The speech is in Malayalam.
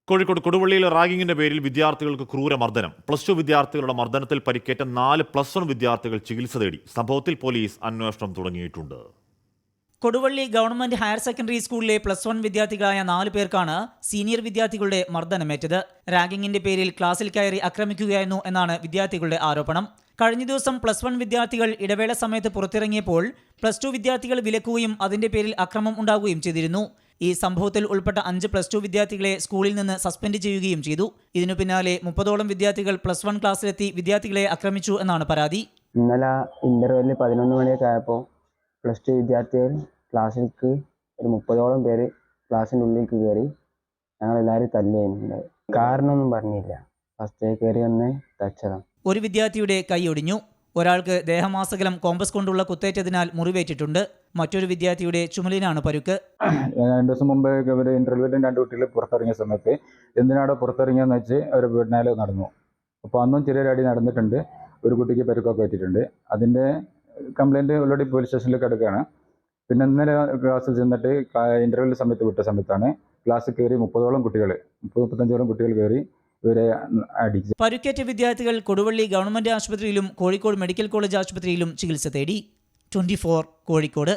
കോഴിക്കോട് കൊടുവള്ളിയിൽ റാഗിങ്ങിന്റെ പേരിൽ വിദ്യാർത്ഥികൾക്ക് ക്രൂരമർദ്ദനം. +2 വിദ്യാർത്ഥികളുടെ മർദ്ദനത്തിൽ പരിക്കേറ്റ 4 +1 വിദ്യാർത്ഥികൾ ചികിത്സ തേടി. സംഭവത്തിൽ പോലീസ് അന്വേഷണം തുടങ്ങിയിട്ടുണ്ട്. കൊടുവള്ളി ഗവൺമെന്റ് ഹയർ സെക്കൻഡറി സ്കൂളിലെ +1 വിദ്യാർത്ഥികളായ 4 പേർക്കാണ് സീനിയർ വിദ്യാർത്ഥികളുടെ മർദ്ദനമേറ്റത്. റാഗിങ്ങിന്റെ പേരിൽ ക്ലാസ്സിൽ കയറി ആക്രമിക്കുകയായിരുന്നു എന്നാണ് വിദ്യാർത്ഥികളുടെ ആരോപണം. കഴിഞ്ഞ ദിവസം +1 വിദ്യാർത്ഥികൾ ഇടവേള സമയത്ത് പുറത്തിറങ്ങിയപ്പോൾ +2 വിദ്യാർത്ഥികൾ വിലക്കുകയും അതിന്റെ പേരിൽ അക്രമം ഉണ്ടാവുകയും ചെയ്തിരുന്നു. ഈ സംഭവത്തിൽ ഉൾപ്പെട്ട 5 +2 വിദ്യാർത്ഥികളെ സ്കൂളിൽ നിന്ന് സസ്പെൻഡ് ചെയ്യുകയും ചെയ്തു. ഇതിനു പിന്നാലെ 30ഓളം വിദ്യാർത്ഥികൾ +1 ക്ലാസ്സിലെത്തി വിദ്യാർത്ഥികളെ ആക്രമിച്ചു എന്നാണ് പരാതി. ഇന്നലെ ഇന്റർവെല്ലിൽ 11 മണിയൊക്കെ ആയപ്പോൾ +2 വിദ്യാർത്ഥികൾ ക്ലാസ്സിലേക്ക് ഒരു 30ഓളം പേര് ക്ലാസ്സിൻ്റെ ഉള്ളിലേക്ക് കയറി ഞങ്ങളെല്ലാവരും തല്ലിയുണ്ടായി. കാരണമൊന്നും പറഞ്ഞില്ല. ഫസ്റ്റ് കയറി വന്ന് തച്ചതാണ്. ഒരു വിദ്യാർത്ഥിയുടെ കൈ ഒടിഞ്ഞു. ഒരാൾക്ക് ദേഹമാസകലം കോമ്പസ് കൊണ്ടുള്ള കുത്തേറ്റതിനാൽ മുറിവേറ്റിട്ടുണ്ട്. മറ്റൊരു വിദ്യാർത്ഥിയുടെ ചുമലിനാണ് പരുക്ക്. 2 ദിവസം മുമ്പ് ഇവർ ഇന്റർവ്യൂവിൽ 2 കുട്ടികൾ പുറത്തിറങ്ങിയ സമയത്ത് എന്തിനാണ് പുറത്തിറങ്ങിയെന്ന് വെച്ച് അവർ വീടിനാല് നടന്നു. അപ്പോൾ അന്നും ചെറിയൊരു അടി നടന്നിട്ടുണ്ട്. ഒരു കുട്ടിക്ക് പരുക്കൊക്കെ പറ്റിയിട്ടുണ്ട്. അതിൻ്റെ കംപ്ലയിൻറ്റ് ഓൾറെഡി പോലീസ് സ്റ്റേഷനിലേക്ക് എടുക്കുകയാണ്. പിന്നെ ഇന്നലെ ക്ലാസ്സിൽ ചെന്നിട്ട് ഇന്റർവ്യൂവിൽ സമയത്ത് വിട്ട സമയത്താണ് ക്ലാസ്സിൽ കയറി 30ഓളം കുട്ടികൾ 35ഓളം കുട്ടികൾ കയറി ഇവരെ അടിച്ചു. പരുക്കേറ്റ വിദ്യാർത്ഥികൾ കൊടുവള്ളി ഗവൺമെന്റ് ആശുപത്രിയിലും കോഴിക്കോട് മെഡിക്കൽ കോളേജ് ആശുപത്രിയിലും ചികിത്സ തേടി. 24 കോഴിക്കോട്.